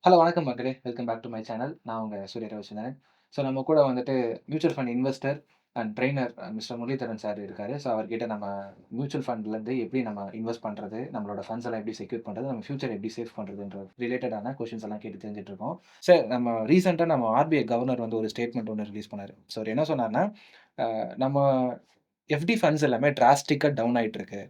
Hello வணக்கம் மக்களே! Welcome back to my channel. நான் உங்க சூர்யா ரவிச்சந்திரன். ஸோ நம்ம கூட வந்துட்டு mutual fund investor and trainer mister Muralidharan sir இருக்காரு. ஸோ அவர்கிட்ட நம்ம மியூச்சுவல் ஃபண்ட்லேருந்து எப்படி நம்ம இன்வெஸ்ட் பண்றது, நம்மளோட ஃபண்ட்ஸ் எல்லாம் எப்படி செக்யூர் பண்றது, நம்ம ஃபியூச்சர் எப்படி சேவ் பண்றதுன்ற ரிலேட்டடான கொஸ்டின்ஸ் எல்லாம் கேட்டு தெரிஞ்சுட்டு இருக்கோம். சார் நம்ம ரீசென்ட்டா நம்ம ஆர்பிஐ கவர்னர் வந்து ஒரு ஸ்டேட்மெண்ட் ஒண்ணு ரிலீஸ் பண்ணாரு. ஸோ அவரு என்ன சொன்னார்ன்னா, நம்ம எஃப்டி ஃபண்ட்ஸ் எல்லாமே டிராஸ்டிக்கா டவுன் ஆயிட்டு இருக்கு.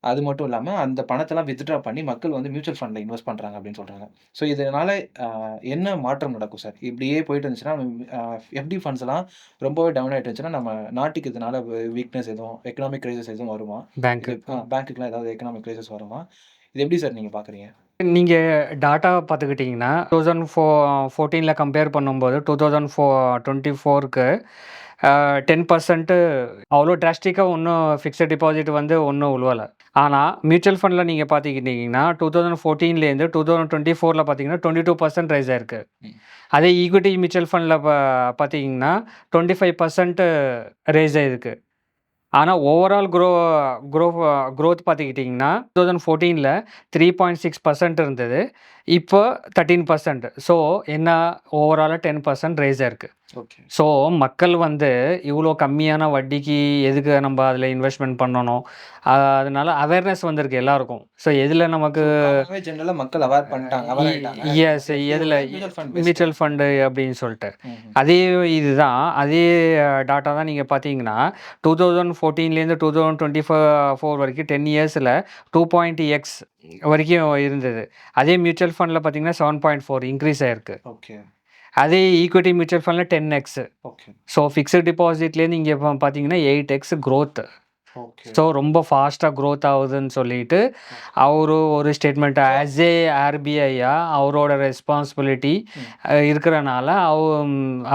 அது மட்டும் இல்லாம, அந்த பணத்தெல்லாம் வித்ட்ரா பண்ணி மக்கள் வந்து மியூச்சுவல் ஃபண்ட்ல இன்வெஸ்ட் பண்றாங்க அப்படின்னு சொல்றாங்க. ஸோ இதனால அ என்ன மாற்றம் நடக்கும் சார்? இப்படியே போயிட்டு இருந்துச்சுன்னா, அ எஃப்டி ஃபண்ட்ஸ்லாம் ரொம்பவே டவுன் ஆயிட்டு இருந்துச்சுன்னா, நம்ம நாட்டுக்கு இதனால வீக்னஸ் எதுவும், எக்கனாமிக் கிரைசிஸ் எதுவும் வருமா? பேங்க்கு. இது பேங்க்குக்குலாம் ஏதாவது எக்கனாமிக் கிரைசிஸ் வருமா? இது எப்படி சார் நீங்க பார்க்குறீங்க? நீங்க டாட்டா பார்த்துக்கிட்டீங்கன்னா, 14ல கம்பேர் பண்ணும்போது 2024க்கு 10% அவ்வளோ டிராஸ்டிக்கா ஒண்ணும் ஃபிக்ஸட் டெபாசிட் வந்து ஒண்ணும் உழுவல. ஆனா, மியூச்சுவல் ஃபண்ட்ல நீங்க பார்த்துக்கிட்டீங்கன்னா, 2014லேருந்து 2024ல பார்த்தீங்கன்னா, 22% ரைஸ் ஆயிருக்கு. ம். அதே ஈக்விட்டி மியூச்சுவல் ஃபண்ட்ல பார்த்தீங்கன்னா, 25% ரைஸ் ஆயிருக்கு. ஆனா, ஓவரால் குரோ குரோத் பார்த்துக்கிட்டிங்கன்னா, 2014ல 3.6% இருந்தது. இப்போ 13%. ஸோ, என்ன ஓவராலா 10% ரைஸ் ஆயிருக்கு. ஓகே. ஸோ, மக்கள் வந்து இவ்ளோ கம்மியான வட்டிக்கு எதுக்கு நம்ப அதில இன்வெஸ்ட்மென்ட் பண்ணணும்? அதனால அவேர்னஸ் வந்திருக்கு எல்லாருக்கும். ஸோ, எதுல நமக்கு காமனாவே ஜெனரலா மக்கள் அவேர் பண்ணிட்டாங்க. இ அவேர் ஆயிட்டாங்க. எஸ் எஃப்டிய எதுல விட mutual fund best. Mutual fund அப்படின்னு சொல்ட்டு. ம்ஹ்ம். அதே இதுதான். அதே டாட்டா தான் நீங்க பார்த்தீங்கன்னா, 2014லேருந்து 2024 வரைக்கும் 10 இயர்ஸ்ல 2.x வரைக்கும் இருந்தது. அதே மியூச்சுவல் ஃபண்ட்ல பார்த்தீங்கன்னா 7.4 இன்கிரீஸ் ஆயிருக்கு. ஓகே. அதே ஈக்விட்டி மியூச்சுவல் ஃபண்ட்ல 10x. ஓகே. ஸோ ஃபிக்ஸட் டெபாசிட்லேருந்து இங்க பார்த்தீங்கன்னா 8x குரோத். ஓகே. ஸோ ரொம்ப ஃபாஸ்ட்டா குரோத் ஆகுதுன்னு சொல்லிட்டு, அவரு ஒரு ஸ்டேட்மெண்ட் ஆஸ் ஏ ஆர்பிஐயா அவரோட ரெஸ்பான்சிபிலிட்டி ம். இருக்கிறனால,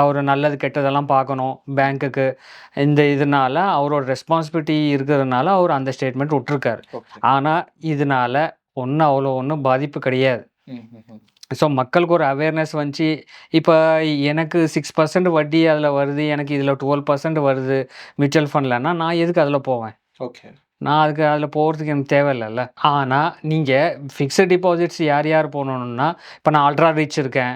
அவரு நல்லது கெட்டதெல்லாம் பார்க்கணும் பேங்க்குக்கு. இந்த இதனால அவரோட ரெஸ்பான்சிபிலிட்டி இருக்கிறதுனால, அவரு அந்த ஸ்டேட்மெண்ட் விட்டுருக்காரு. ஓகே. ஆனா, இதனால ஒண்ணும் பாதிப்பு கிடையாது. ம்ஹ்ஹ்ம். ஸோ மக்களுக்கு ஒரு அவேர்னஸ் வந்துச்சு. இப்ப எனக்கு 6% வட்டி அதில வருது. எனக்கு இதில 12% வருது மியூச்சுவல் ஃபண்ட்லன்னா, நான் எதுக்கு அதில போவேன்? ஓகே. நான் அதில போறதுக்கு எனக்கு தேவையில்லல்ல. ஆனா, நீங்க ஃபிக்ஸட் டெபாசிட்ஸ் யார் யார் போடணும்னா, இப்ப நான் அல்ட்ரா ரிச் இருக்கேன்.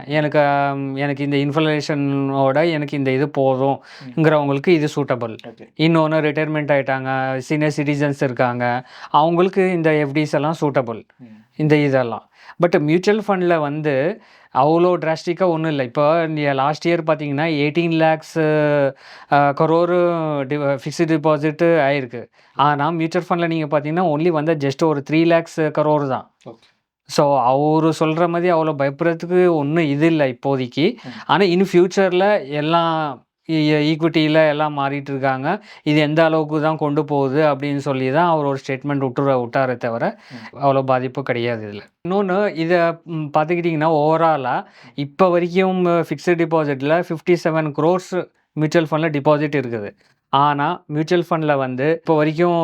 எனக்கு இந்த இன்ஃப்ளேஷனோட எனக்கு இந்த இது ம். போதும்ங்கிறவங்களுக்கு இது சூட்டபிள். ஓகே. இன்னொன்னு ரிட்டயர்மென்ட் ஆயிட்டாங்க, சீனியர் சிட்டிசன்ஸ் இருக்காங்க. அவங்களுக்கு இந்த எஃப்டிஸ் எல்லாம் சூட்டபிள். ம். இந்த இதெல்லாம். பட் மியூச்சுவல் ஃபண்ட்ல வந்து அவ்ளோ டிராஸ்டிக்கா ஒண்ணும் இல்ல. இப்போ லாஸ்ட் இயர் பார்த்தீங்கன்னா, 18 லேக்ஸ் கரோர் ஃபிக்ஸ்ட் டெபாசிட் ஆயிருக்கு. ஆனா, மியூச்சுவல் ஃபண்ட்ல நீங்க பார்த்தீங்கன்னா, ஒன்லி வந்து ஜஸ்ட் ஒரு 3 லேக்ஸ் கரோர் தான். ஓகே. ஸோ, அவரு சொல்ற மாரி அவ்வளோ பயப்படுறதுக்கு ஒண்ணும் இது இல்ல இப்போதைக்கு. ம். ஆனா, இன் ஃபியூச்சர்ல எல்லாம் ஈக்விட்டில எல்லாம் மாறிட்டு இருக்காங்க. இது எந்த அளவுக்கு தான் கொண்டு போகுது அப்படின்னு சொல்லி தான் அவர் ஒரு ஸ்டேட்மெண்ட் விட்டாரே தவிர, ம். அவ்வளோ பாதிப்பு கிடையாது இதுல. இன்னொன்னு இத பார்த்துக்கிட்டீங்கன்னா, ஓவராலா இப்ப வரைக்கும் ஃபிக்ஸட் டெபாசிட்ல 57 குரோர்ஸ் மியூச்சுவல் ஃபண்ட்ல டெபாசிட் இருக்குது. ஆனா, மியூச்சுவல் ஃபண்ட்ல வந்து இப்போ வரைக்கும்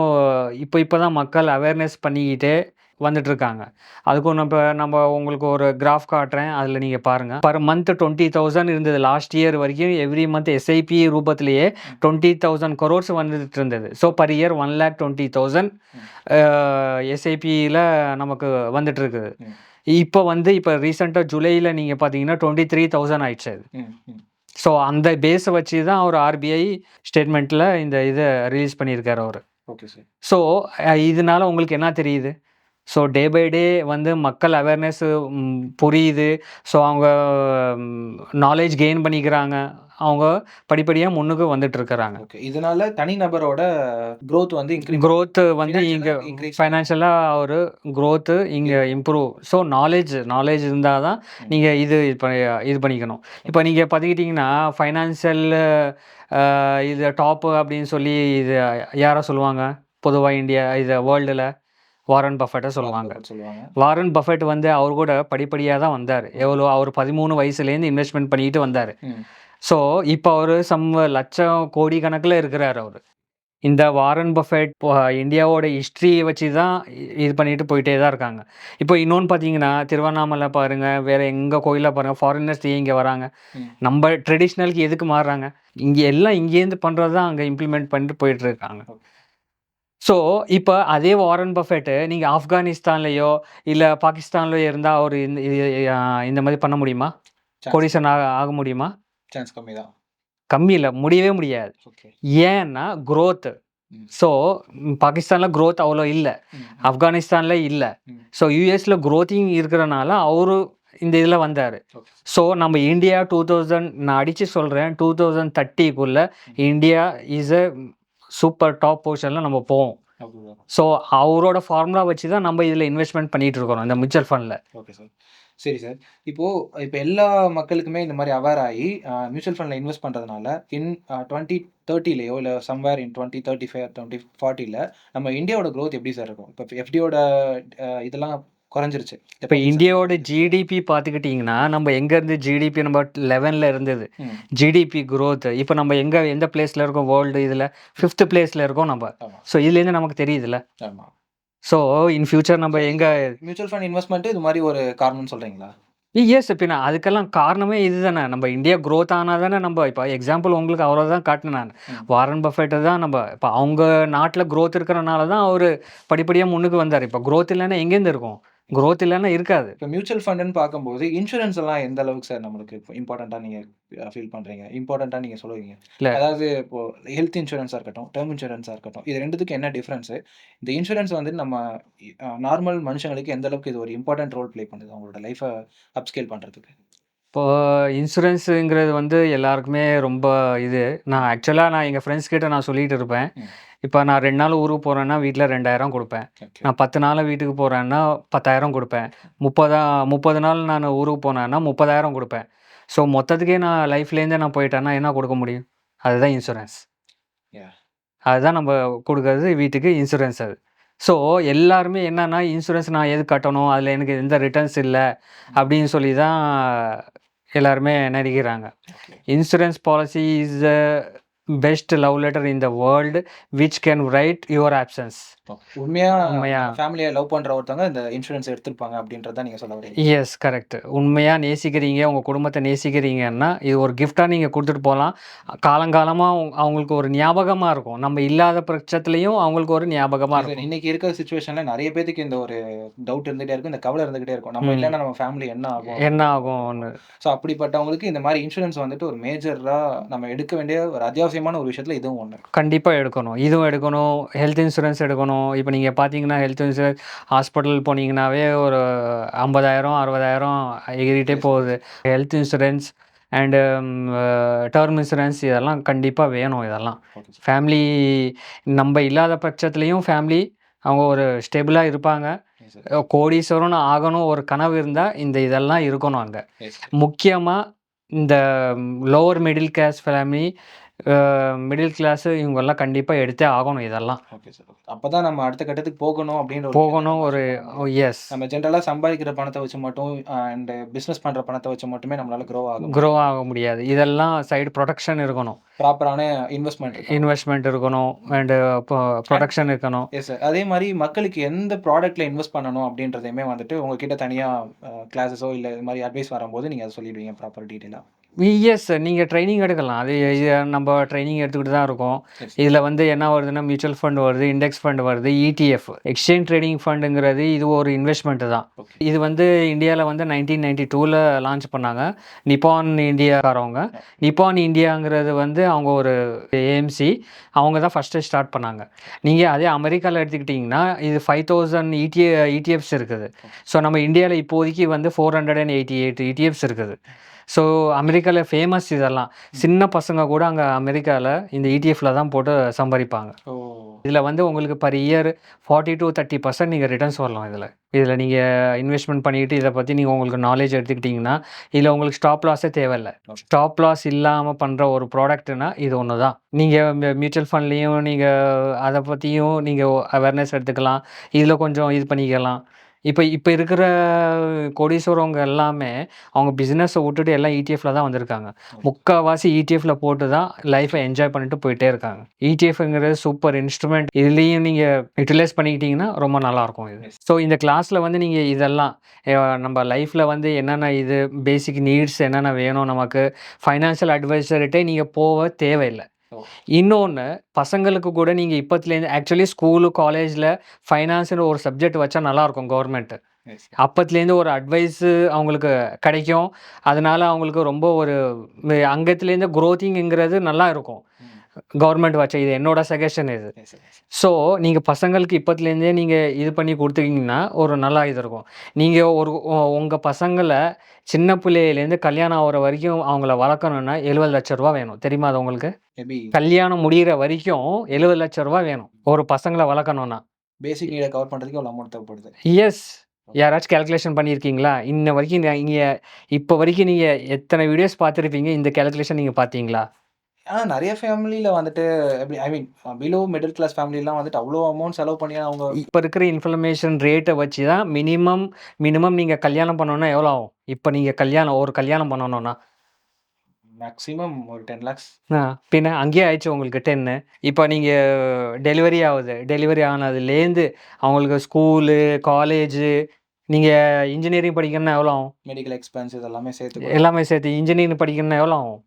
இப்ப தான் மக்கள் அவேர்னஸ் பண்ணிக்கிட்டே வந்துட்டுருக்காங்க. அதுக்கும் நம்ப உங்களுக்கு ஒரு கிராஃப் காட்டுறேன். அதில நீங்க பாருங்க. பெர் மந்த் 20,000 இருந்தது. லாஸ்ட் இயர் வரைக்கும் எவ்ரி மந்த் எஸ்ஐபி ரூபத்திலேயே 20,000 கரோர்ஸ் வந்துட்டு இருந்தது. ஸோ பெர் இயர் 1,20,000 அ எஸ்ஐபில நமக்கு வந்துட்டு இருக்குது. ம். இப்ப ரீசென்ட்டா ஜூலைல நீங்க பார்த்தீங்கன்னா 23,000 ஆயிடுச்சு அது. ம். ம். ஸோ அந்த பேஸ வச்சு தான் ஒரு ஆர்பிஐ ஸ்டேட்மெண்ட்ல இந்த இத ரிலீஸ் பண்ணியிருக்காரு அவரு. Okay sir. ஸோ இதனால உங்களுக்கு என்ன தெரியுது? ஸோ டே பை டே வந்து மக்கள் அவேர்னஸ் புரியுது. ஸோ அவங்க நாலேட்ஜ் கெயின் பண்ணிக்கிறாங்க. அவங்க படிப்படியா முன்னுக்கு வந்துட்டு இருக்கிறாங்க. ஓகே. இதனால தனிநபரோட குரோத் வந்து குரோத் வந்து இங்க ஃபினான்ஷியலா இன்கிரீஸ் ஃபைனான்ஷியலா ஒரு குரோத் இங்க இம்ப்ரூவ். ஸோ நாலேட்ஜ் இருந்தா தான் ம். நீங்க இது பண்ணிக்கணும். இப்ப நீங்க பார்த்துக்கிட்டீங்கன்னா, ஃபைனான்ஷியல் அ இது டாப் அப்படின்னு சொல்லி இது யார சொல்லுவாங்க? பொதுவா வேர்ல்டுல வாரன் பஃபெட்ட சொல்லுவாங்க. சொல்லுவாங்க. வாரன் பஃபெட் வந்து அவரு கூட படிப்படியா தான் வந்தாரு. அவரு 13 வயசுலேருந்து இன்வெஸ்ட்மென்ட் பண்ணிட்டு வந்தாரு. ம். ஸோ, இப்ப அவரு லட்சம் கோடி கணக்குல இருக்கிறாரு அவரு. இந்த வாரன் பஃபெட் இந்தியாவோட ஹிஸ்டரிய வச்சு தான் இது பண்ணிட்டு போயிட்டே தான் இருக்காங்க. இப்போ இன்னொன்னு பார்த்தீங்கன்னா, திருவண்ணாமலை பாருங்க, வேற எங்க கோயில்ல பாருங்க, ஃபாரினர்ஸ் ஏன் இங்க வராங்க? ம். நம்ம ட்ரெடிஷனலுக்கு எதுக்கு மாறுறாங்க? இங்க எல்லாம் இங்கேருந்து பண்றது தான் அங்க இம்ப்ளிமெண்ட் பண்ணிட்டு போயிட்டு இருக்காங்க. ஓகே. ஸோ, இப்ப அதே வாரன் பஃபெட் நீங்க ஆப்கானிஸ்தான்லயோ, இல்ல பாகிஸ்தான்லயோ இருந்தா அவரு இந்த மாரி பண்ண முடியுமா? சான்ஸ் கோடீஸ்வரன் ஆக முடியுமா? சான்ஸ் கம்மி தான். கம்மி இல்ல. முடியவே முடியாது. ஓகே. ஏன்னா குரோத். ம். ஸோ, பாகிஸ்தான்ல குரோத் அவ்வளோ இல்ல. ம். ம். ஆப்கானிஸ்தான்ல இல்ல. ம். ஸோ, யுஎஸ்ல குரோத்திங் இருக்கிறனால அவரு இந்த இதுல வந்தாரு. ஓகே. ஸோ, நம்ம இந்தியா 2000 நான் அடிச்சு சொல்றேன் 2030க்குள்ள India is a super top பொசிஷன்ல நம்ம போவோம். அப்படியா? ஸோ, அவரோட ஃபார்முலா வச்சு தான் நம்ம இதுல இன்வெஸ்ட்மென்ட் பண்ணிட்டு இருக்கிறோம். இந்த மியூச்சுவல் ஃபண்ட்ல. Okay sir. சரி சார். இப்ப எல்லா மக்களுக்குமே இந்த மாரி அவேர் ஆயி மியூச்சுவல் ஃபண்ட்ல இன்வெஸ்ட் பண்றதுனால, இன் 2030லயோ இல்ல சம்வேர் இன் 2035 2040ல நம்ம இந்தியாவோட குரோத் எப்படி சார் இருக்கும்? இப்ப எஃப்டியோட இதெல்லாம் குறைஞ்சிருச்சு. இப்ப இந்தியாவோட ஜிடிபி பார்த்துக்கிட்டீங்கன்னா, நம்ம எங்கேருந்து ஜிடிபி நம்பர் 11ல இருந்தது. ம். ஜிடிபி குரோத் இப்ப நம்ம எந்த பிளேஸ்ல இருக்கோம் வேர்ல்டு இதுல 5த் பிளேஸ்ல இருக்கோம் நம்ம. ஆமா. ஸோ, இதுலேருந்து நமக்கு தெரியுதுல்ல. ஆமா. ஸோ, இன் ஃபியூச்சர் நம்ம எங்க மியூச்சுவல் ஃபண்ட் இன்வெஸ்ட்மென்ட் இது மாரி ஒரு காரணம்னு சொல்றீங்களா? எஸ் பின்ன அதுக்கெல்லாம் காரணமே இதுதானே. நம்ம இந்தியா குரோத் ஆனா தானே நம்ம இப்ப எக்ஸாம்பிள் உங்களுக்கு அவர தான் காட்டுனேன் நானு. ம். வாரன் பஃபெட்ட தான் நம்ம இப்ப அவங்க நாட்ல குரோத் இருக்கிறனால தான் அவரு படிப்படியா முன்னுக்கு வந்தாரு. இப்ப குரோத் இல்லன்னா எங்கேருந்து இருக்கும்? குரோத் இல்லன்னா இருக்காது. இப்ப மியூச்சுவல் ஃபண்டுன்னு பார்க்கும்போது, இன்சூரன்ஸ் எல்லாம் எந்த அளவுக்கு சார் நம்மளுக்கு இம்பார்ட்டன்ட்டா நீங்க ஃபீல் பண்றீங்க? இம்பார்ட்டன்ட்டா நீங்க சொல்லுவீங்க? இல்ல அதாவது இப்போ ஹெல்த் இன்சூரன்ஸா இருக்கட்டும், டெர்ம் இன்சூரன்ஸா இருக்கட்டும், இது 2த்துக்கும் என்ன டிஃபரன்ஸு? இந்த இன்சூரன்ஸ் வந்து நம்ம நார்மல் மனுஷங்களுக்கு எந்த அளவுக்கு இது ஒரு இம்பார்ட்டன்ட் ரோல் ப்ளே பண்ணுது? அவங்களோட லைஃப அப்ஸ்கேல் பண்றதுக்கு? இப்போ இன்சூரன்ஸுங்கிறது வந்து எல்லாருக்குமே ரொம்ப இது. நான் எங்க ஃப்ரெண்ட்ஸ் கிட்ட நான் சொல்லிட்டு இருப்பேன். ம். இப்ப நான் 2 நாள் ஊருக்கு போறேன்னா, வீட்ல 2000 குடுப்பேன். ஓகே. நான் 10 நாள் வீட்டுக்கு போறேன்னா, 10,000 குடுப்பேன். 30 நாள் நானு ஊருக்கு போனேன்னா, 30,000 குடுப்பேன். ஸோ, மொத்தத்துக்கே நான் லைஃப்லேருந்தே நான் போயிட்டேன்னா, என்ன குடுக்க முடியும்? அதுதான் இன்சூரன்ஸ். யாஹ்! அதுதான் நம்ம குடுக்குறது வீட்டுக்கு இன்சூரன்ஸ் அது. ஸோ, எல்லாருமே என்னன்னா, இன்சூரன்ஸ் நான் எதுக்கு கட்டணும்? அதில எனக்கு எந்த ரிட்டர்ன்ஸ் இல்ல. அப்படின்னு சொல்லி தான் எல்லாருமே நெனைக்கிறாங்க. Okay. Insurance policy is the best love letter in the world which can write your options. உண்மையா உண்மையா ஃபேமிலிய லவ் பண்ற ஒருத்தவங்க இந்த இன்சூரன்ஸ் எடுத்திருப்பாங்க அப்படின்றத நீங்க சொல்ல வரீங்க. Yes correct. உண்மையா நேசிக்கிறீங்க, உங்க குடும்பத்த நேசிக்கிறீங்கன்னா, இது ஒரு கிஃப்ட்டா நீங்க குடுத்துட்டு போலாம். காலங்காலமா அவங்களுக்கு ஒரு ஞாபகமா இருக்கும். நம்ம இல்லாத பட்சத்திலயும் அவங்களுக்கு ஒரு ஞாபகமா இது இருக்கும். இன்னைக்கு இருக்கிற சிச்சுவேஷன்ல நெறைய பேத்துக்கு இந்த ஒரு டவுட் இருந்துட்டே இருக்கும். இந்த கவலை இருந்துகிட்டே இருக்கும். நம்ம ம். இல்லன்னா நம்ம ஃபேமிலி என்ன ஆகும்? என்ன ஆகும்னு. ஸோ அப்படிப்பட்டவங்களுக்கு இந்த மாரி இன்சூரன்ஸ் வந்துட்டு ஒரு மேஜரா நம்ம எடுக்க வேண்டிய ஒரு அத்தியாவசியமான ஒரு விஷயத்துல இதுவும் ஒண்ணு. கண்டிப்பா எடுக்கணும். இதுவும் எடுக்கணும். ஹெல்த் இன்சூரன்ஸ் எடுக்கணும். இப்ப நீங்க பார்த்தீங்கன்னா, ஹெல்த் இன்சூரன்ஸ் ஹாஸ்பிட்டல் போனீங்கன்னாவே ஒரு 50,000 60,000 எகிறிட்டே Yes. போகுது. Health insurance and term insurance இதெல்லாம் கண்டிப்பா வேணும் இதெல்லாம். Okay sir. ஃபேமிலி நம்ப இல்லாத பட்சத்துலயும் ஃபேமிலி அவங்க ஒரு ஸ்டேபிளா இருப்பாங்க. Yes sir. கோடீஸ்வரன் ஆகணும் ஒரு கனவு இருந்தா, இதெல்லாம் இருக்கணும் அங்க. எஸ். முக்கியமா இந்த lower middle class family, middle class இவங்கலாம் கண்டிப்பா எடுத்தே ஆகணும் இதெல்லாம். Okay sir. அப்பதான் நம்ம அடுத்த கட்டத்துக்கு போகணும் அப்படின்ற ஒரு போகணும் ஒரு எஸ். நம்ம ஜென்ரலா சம்பாதிக்கிற பணத்த வச்சு மட்டும் அண்ட் பிசினஸ் பண்ற பணத்த வச்சு மட்டுமே நம்மளால க்ரோ ஆக க்ரோ ஆக முடியாது. இதெல்லாம் சைடு புரொடெக்ஷன் இருக்கணும். ப்ராப்பரான இன்வெஸ்ட்மென்ட் இருக்கணும். இன்வெஸ்ட்மென்ட் இருக்கணும் அண்டு புரொடெக்ஷன் இருக்கணும். Yes sir. அதே மாரி மக்களுக்கு எந்த ப்ராடக்ட்ல இன்வெஸ்ட் பண்ணணும் அப்படின்றதையுமே வந்துட்டு உங்ககிட்ட தனியா கிளாஸஸோ இல்ல இது மாரி அட்வைஸ் வரும்போது நீங்க அத சொல்லிடுவீங்க ப்ராப்பர் டீட்டெயிலா. எஸ் நீங்க ட்ரெய்னிங் எடுக்கலாம். இது நம்ம ட்ரெய்னிங் எடுத்துக்கிட்டு தான் இருக்கோம். எஸ். இதில வந்து என்ன வருதுன்னா, மியூச்சுவல் ஃபண்ட் வருது, இண்டெக்ஸ் ஃபண்ட் வருது, ETF எக்ஸ்சேஞ்ச் ட்ரேடிங் ஃபண்டுங்கிறது இது ஒரு இன்வெஸ்ட்மெண்ட் தான். ஓகே. இது வந்து இந்தியால வந்து 1992ல லான்ச் பண்ணாங்க. நிப்பான் இந்தியாக்காரவங்க. நிப்பான் இந்தியாங்கிறது வந்து அவங்க ஒரு ஏஎம்சி. அவங்க தான் ஃபர்ஸ்ட்டு ஸ்டார்ட் பண்ணாங்க. நீங்க அதே அமெரிக்கால எடுத்துக்கிட்டீங்கன்னா, இது 5000 ETFs இருக்குது. ஸோ நம்ம இந்தியால இப்போதைக்கு வந்து 488 ETFs இருக்குது. ஸோ அமெரிக்கால ஃபேமஸ் இதெல்லாம். சின்ன பசங்க கூட அங்க அமெரிக்கால இந்த ETFல தான் போட்டு சம்பாரிப்பாங்க. ஓ! இதில வந்து உங்களுக்கு பர் இயர் 40-30% நீங்க ரிட்டர்ன்ஸ் வரலாம் இதில. இதில நீங்க இன்வெஸ்ட்மென்ட் பண்ணிட்டு இத பத்தி நீங்க உங்களுக்கு நாலேட்ஜ் எடுத்துக்கிட்டீங்கன்னா, இதில உங்களுக்கு ஸ்டாப் லாஸே தேவையில்ல. ஸ்டாப் லாஸ் இல்லாம பண்ற ஒரு ப்ராடக்ட்னா இது ஒண்ணு தான். நீங்க மியூச்சுவல் ஃபண்ட்லயும் நீங்க அத பத்தியும் நீங்க அவேர்னஸ் எடுத்துக்கலாம். இதில கொஞ்சம் இது பண்ணிக்கலாம். இப்ப இருக்கிற கோடீஸ்வரவங்க எல்லாமே அவங்க பிசினஸ விட்டுட்டு எல்லாம் ETFல தான் வந்திருக்காங்க. முக்காவாசி ETFல போட்டு தான் லைஃப என்ஜாய் பண்ணிட்டு போயிட்டே இருக்காங்க. ETFங்கிறது சூப்பர் இன்ஸ்ட்ருமென்ட். இதுலயும் நீங்க யுட்டிலைஸ் பண்ணிக்கிட்டீங்கன்னா ரொம்ப நல்லாருக்கும் இது. ஸோ இந்த கிளாஸ்ல வந்து நீங்க இதெல்லாம் நம்ம லைஃப்ல வந்து என்னென்ன இது பேசிக் நீட்ஸ் என்னென்ன வேணும் நமக்கு, ஃபைனான்ஷியல் அட்வைசர்ட்டே நீங்க போக தேவையில்ல. ஓ! இன்னொன்னு பசங்களுக்கு கூட நீங்க இப்பத்துலேருந்து ஆக்சுவலி ஸ்கூலு, காலேஜ்ல ஃபைனான்ஸ்ன்னு ஒரு சப்ஜெக்ட் வச்சா நல்லாருக்கும் கவர்மெண்ட். எஸ். அப்பத்துலேருந்து ஒரு அட்வைஸு அவங்களுக்கு கிடைக்கும். அதனால அவங்களுக்கு ரொம்ப ஒரு அங்கத்துலேருந்து குரோத்திங்கிறது நல்லா இருக்கும். ம். கவர்மெண்ட் வச்ச இது என்னோட சஜஷன் இது. S, S. ஸோ, நீங்க பசங்களுக்கு இப்பத்துலேருந்தே நீங்க இது பண்ணி குடுத்துட்டீங்கன்னா, ஒரு நல்லா இது இருக்கும். நீங்க ஒரு உங்க பசங்கள சின்ன பிள்ளையிலேருந்து கல்யாணம் ஆகுற வரைக்கும் அவங்கள வளர்க்கணும்னா ரூ. 70,00,000 வேணும். தெரியுமா அது உங்களுக்கு? மேபி கல்யாணம் முடியிற வரைக்கும் ரூ. 70,00,000 வேணும். ஒரு பசங்கள வளர்க்கணும்னா. பேசிக் நீட கவர் பண்றதுக்கு எவ்வளோ அமௌண்ட் தேவைப்படுது? எஸ். யாராச்சும் கால்குலேஷன் பண்ணியிருக்கீங்களா? இன்ன வரைக்கும் நீங்க இப்ப வரைக்கும் நீங்க எத்தன வீடியோஸ் பார்த்திருப்பீங்க? இந்த கால்குலேஷன் நீங்க பார்த்தீங்களா? நெறைய ஃபேமிலில வந்துட்டு எப்படி ஐ மீன் பிலோ மிடில் கிளாஸ் ஃபேமிலிலாம் வந்துட்டு அவ்ளோ அமௌண்ட் செலவு பண்ணி அவங்க இப்ப இருக்கிற இன்ஃப்ளமேஷன் ரேட்ட வச்சு தான் மினிமம் நீங்க கல்யாணம் பண்ணணும்னா எவ்வளோ ஆகும்? இப்ப நீங்க ஒரு கல்யாணம் பண்ணணும்னா? மேக்ஸிமம் ஒரு 10 லேக்ஸ். ஆ பின்ன அங்கேயே ஆயிடுச்சு உங்களுக்கு 10. இப்ப நீங்க டெலிவரி ஆவுது. டெலிவரி ஆனதுலேருந்து அவங்களுக்கு ஸ்கூலு, காலேஜு, நீங்க இன்ஜினியரிங் படிக்கணும்னா எவ்வளோ ஆகும்? மெடிக்கல் எக்ஸ்பென்ஸ் இது எல்லாமே சேர்த்து கூட எல்லாமே சேர்த்து இன்ஜினியரிங் படிக்கணும்னா எவ்வளோ ஆகும்?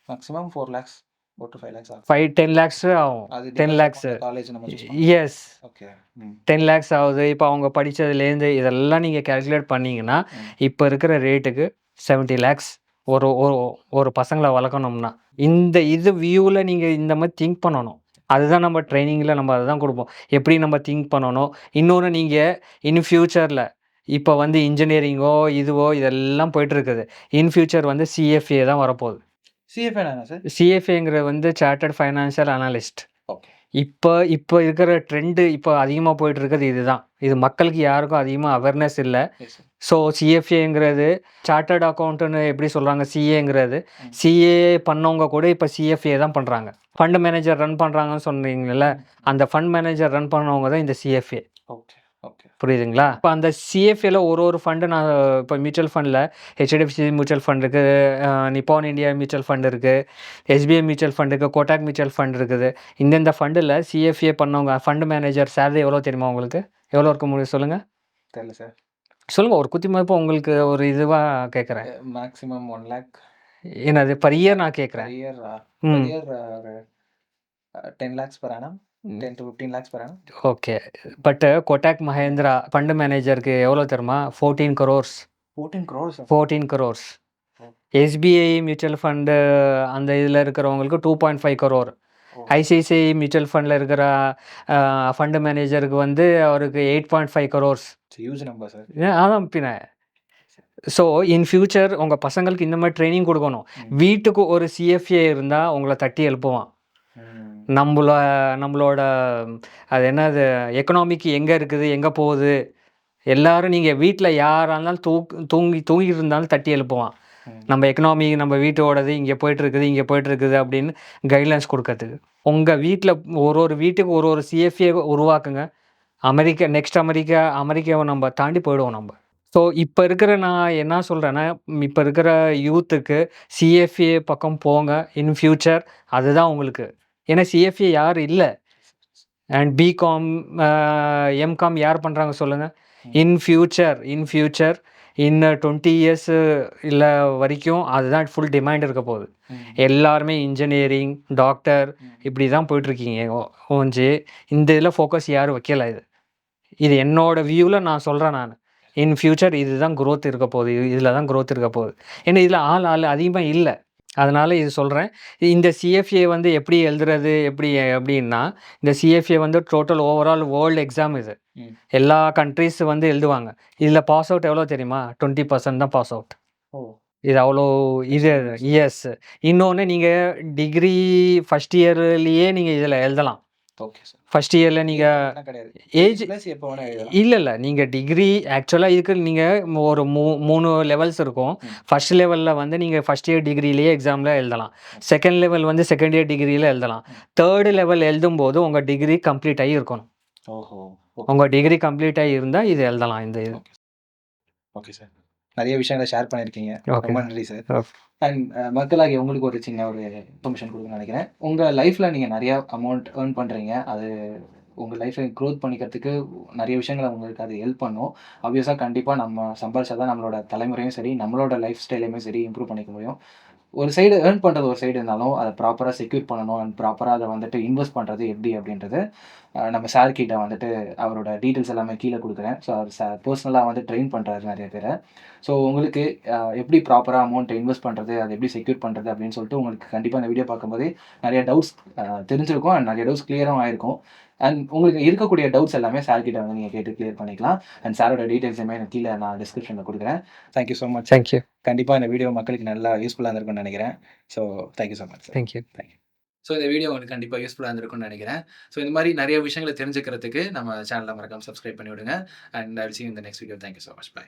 மேக்ஸிமம் 4 லேக்ஸ் 4 to 5 லேக்ஸ் ஆகும். 10 லேக்ஸ் ஆகும். அது 10 depends lakhs. Upon the college நம்ம சூஸ் பண்ணலாம். எஸ். ஓகே. ம். 10 லேக்ஸ் ஆகுது. இப்ப அவங்க படிச்சதுலேருந்து இதெல்லாம் நீங்க கால்குலேட் பண்ணீங்கன்னா, ம். இப்ப இருக்கிற ரேட்டுக்கு 70 லேக்ஸ் ஒரு ஒரு ஒரு பசங்கள வளர்க்கணும்னா. இந்த இது வியூல நீங்க இந்த மாரி திங்க் பண்ணணும். அதுதான் நம்ம ட்ரெய்னிங்ல நம்ம அதுதான் குடுப்போம். எப்படி நம்ம திங்க் பண்ணணும். இன்னொன்னு நீங்க இன் ஃபியூச்சர்ல இப்ப வந்து இன்ஜினியரிங்கோ, இதுவோ இதெல்லாம் போயிட்டு இருக்குது. இன் ஃபியூச்சர் வந்து சிஎஃப்ஏ தான் வரப்போகுது. சிஎஃப்ஏ என்ன சார்? சிஎஃப்ஏங்கிறது வந்து சார்ட்டர்ட் ஃபைனான்சியல் அனலிஸ்ட். ஓகே. இப்ப இருக்கிற ட்ரெண்ட் இப்ப அதிகமா போயிட்டு இருக்கிறது இதுதான். இது மக்களுக்கு யாருக்கும் அதிகமா அவேர்னஸ் இல்ல. Yes sir. ஸோ சிஎஃப்ஏங்கிறது சார்ட்டர்ட் அக்கவுண்டன்ட்ன்னு எப்படி சொல்றாங்க? சிஏங்கிறது. ம். சிஏ பண்ணவங்க கூட இப்ப சிஎஃப்ஏ தான் பண்றாங்க. ஃபண்ட் மேனேஜர் ரன் பண்றாங்கன்னு சொன்னீங்கல்ல, ம். அந்த ஃபண்ட் மேனேஜர் ரன் பண்ணவங்க தான் இந்த சிஎஃப்ஏ. ஓகே. ஓகே. புரியுதுங்களா? இப்ப அந்த சிஎஃப்ஏல ஒரு ஃபண்ட் நான் இப்ப மியூச்சுவல் ஃபண்ட்ல ஹெச்டிஎஃப்சி மியூச்சுவல் ஃபண்ட் இருக்கு, நிப்பான் இந்தியா மியூச்சுவல் ஃபண்ட் இருக்கு, எஸ்பிஐ மியூச்சுவல் ஃபண்ட் இருக்கு, கோட்டாக் மியூச்சுவல் ஃபண்ட் இருக்குது. இந்தந்த ஃபண்டுல சிஎஃப்ஏ பண்ணவங்க ஃபண்ட் மேனேஜர் சேலரி எவ்வளோ தெரியுமா உங்களுக்கு? எவ்வளோ இருக்க முடியும் சொல்லுங்க? தெரியல சார். சொல்லுங்க. ஒரு குத்துமதிப்பா உங்களுக்கு ஒரு இதுவா கேட்கிறேன். மேக்ஸிமம் 1 லேக் என்னது பெர் இயர் நான் கேட்கிறேன். பெர் இயர் ம். ஒரு 10 lakhs per annum. 10 to 15 lakhs per annum. Okay. But Kotak Mahindra fund மேனேஜருக்கு எவ்வளோ தெரியுமா? 14 crores. 14 crores. 14 crores. ஓ. எஸ்பிஐ மியூச்சுவல் ஃபண்ட் அந்த இதுல இருக்கிறவங்களுக்கு 2.5 crore. ஓ. ஐசிஐசிஐ மியூச்சுவல் ஃபண்ட்ல இருக்கிற ஃபண்ட் மேனேஜருக்கு வந்து அவருக்கு 8.5 crores. Huge number sir. அதான் பின்ன. ஸோ இன் ஃபியூச்சர் உங்க பசங்களுக்கு இந்த மாரி ட்ரெய்னிங் குடுக்கணும். ம். வீட்டுக்கு ஒரு சிஎஃப்ஏ இருந்தா உங்கள தட்டி எழுப்புவான். ம். நம்மளோட அது என்னது எக்கனாமிக் எங்க இருக்குது? எங்க போகுது? எல்லாரும் நீங்க வீட்ல யாரா இருந்தாலும் தூங்கிட்டு இருந்தாலும் தட்டி எழுப்புவான். ம். நம்ம எக்கனாமி நம்ம வீட்டோடது இங்க போயிட்டு இருக்குது அப்படின்னு கைட்லைன்ஸ் குடுக்கறதுக்கு. உங்க வீட்ல ஒரு வீட்டுக்கு ஒரு சிஎஃப்ஏ உருவாக்குங்க. அமெரிக்காவ நம்ம தாண்டி போயிடுவோம் நம்ப. ஸோ இப்ப இருக்கிற நான் என்ன சொல்றேன்னா, இப்ப இருக்கிற யூத்துக்கு சிஎஃப்ஏ பக்கம் போங்க. இன் ஃபியூச்சர் அதுதான் உங்களுக்கு. ஏன்னா சிஎஃப்ஏ யாரும் இல்ல. அண்ட் பிகாம், எம்காம் யார் பண்றாங்க சொல்லுங்க? ம். இன் ஃபியூச்சர் 20 இயர்ஸ் இல்ல வரைக்கும் அதுதான் ஃபுல் டிமாண்ட் இருக்க போகுது. ம். எல்லாருமே இன்ஜினியரிங், டாக்டர் ம். இப்படி தான் போயிட்டுருக்கீங்க. ஒழிஞ்சு இந்த இதில ஃபோக்கஸ் யாரும் வைக்கல இது. இது என்னோட வியூல நான் சொல்றேன் நானு. இன் ஃபியூச்சர் இதுதான் குரோத் இருக்க போகுது. இதில தான் குரோத் இருக்க போகுது. ஏன்னா இதில ஆள் அதிகமா இல்ல. அதனால இது சொல்றேன். இந்த சிஎஃப்ஏ வந்து எப்படி எழுதுறது? எப்படின்னா, இந்த சிஎஃப்ஏ வந்து டோட்டல் ஓவரால் வேர்ல்ட் எக்ஸாம் இது. ம். எல்லா கண்ட்ரீஸ் வந்து எழுதுவாங்க. இதில பாஸ் அவுட் எவ்வளோ தெரியுமா? 20% தான் பாஸ் அவுட். ஓ. இது அவ்வளோ இது எஸ். இன்னொன்னு நீங்க டிகிரி ஃபர்ஸ்ட் இயர்லயே நீங்க இதில எழுதலாம். Okay sir. ஃபர்ஸ்ட் இயர்ல நீங்க ஏஜ் கிடையாது. ஏஜ் பிளஸ் எப்போ வேணா எழுதலாம். இல்ல. நீங்க டிகிரி ஆக்சுவலா இதுக்கு நீங்க ஒரு 3 லெவல்ஸ் இருக்கும். ம். ஃபர்ஸ்ட் லெவல்ல வந்து நீங்க ஃபர்ஸ்ட் இயர் டிகிரிலயே எக்ஸாம்ல எழுதலாம். செகண்ட் லெவல் வந்து செகண்ட் இயர் டிகிரில எழுதலாம். ம். தேர்ட் லெவல் எழுதும்போது உங்க டிகிரி கம்ப்ளீட் ஆகி இருக்கணும். ஓஹோ! உங்க டிகிரி கம்ப்ளீட் ஆகி இருந்தா இது எழுதலாம் இந்த இது. ஓகே. Okay sir. நிறைய விஷயங்கள ஷேர் பண்ணியிருக்கீங்க. ஓகே. ரொம்ப நன்றி சார். ஓகே. அண்ட் மக்களாகிய உங்களுக்கு ஒரு சின்ன ஒரு இன்ஃபர்மேஷன் குடுக்கணும்னு நினைக்கிறேன். உங்க லைஃப்ல நீங்க நிறைய அமௌண்ட் ஏர்ன் பண்றீங்க. அது உங்க லைஃப்ப குரோத் பண்ணிக்கிறதுக்கு நிறைய விஷயங்கள உங்களுக்கு அது ஹெல்ப் பண்ணும். ஆப்வியஸா கண்டிப்பா நம்ம சம்பாரிச்சா தான் நம்மளோட தலைமுறையும் சரி, நம்மளோட லைஃப் ஸ்டைலையுமே சரி இம்ப்ரூவ் பண்ணிக்க முடியும். ஒரு சைடு ஏர்ன் பண்றது ஒரு சைடு இருந்தாலும், அத ப்ராப்பரா செக்யூர் பண்ணணும் அண்ட் ப்ராப்பரா அத வந்துட்டு இன்வெஸ்ட் பண்றது எப்படி அப்படின்றது, நம்ம சார் கிட்ட வந்துட்டு அவரோட டீட்டெயில்ஸ் எல்லாமே கீழ குடுக்குறேன். ஸோ அவர் பெர்சனலா வந்து ட்ரெயின் பண்றாரு நெறைய பேர. ஸோ உங்களுக்கு எப்படி ப்ராப்பரா அமௌண்ட்ட இன்வெஸ்ட் பண்றது, அத எப்படி செக்யூர் பண்றது அப்படின்னு சொல்லிட்டு உங்களுக்கு கண்டிப்பா இந்த வீடியோ பார்க்கும்போதே நெறைய டவுட்ஸ் தெரிஞ்சிருக்கும் அண்ட் நெறைய டவுட்ஸ் கிளியரும் ஆயிருக்கும். அண்ட் உங்களுக்கு இருக்கக்கூடிய டவுட்ஸ் எல்லாமே சார் கிட்ட வந்து நீங்க கேட்டு கிளியர் பண்ணிக்கலாம். அண்ட் சாரோட டீட்டெயில்ஸுமே எனக்கு கீழ நான் டிஸ்கிரிப்ஷன்ல குடுக்குறேன். Thank you so much. Thank you. கண்டிப்பா இந்த வீடியோ மக்களுக்கு நல்லா யூஸ்ஃபுல்லா இருந்திருக்கும்னு நெனைக்கிறேன். So thank you so much sir. Thank you. Thank you. So இந்த வீடியோ உங்களுக்கு கண்டிப்பா யூஸ்ஃபுல்லா இருந்திருக்கும்னு நெனைக்கிறேன். ஸோ இந்த மாரி நெறைய விஷயங்கள தெரிஞ்சுக்கிறதுக்கு நம்ம சேனல மறக்காம சப்ஸ்கிரைப் பண்ணி விடுங்க. And I will see you in the next video. Thank you so much. By.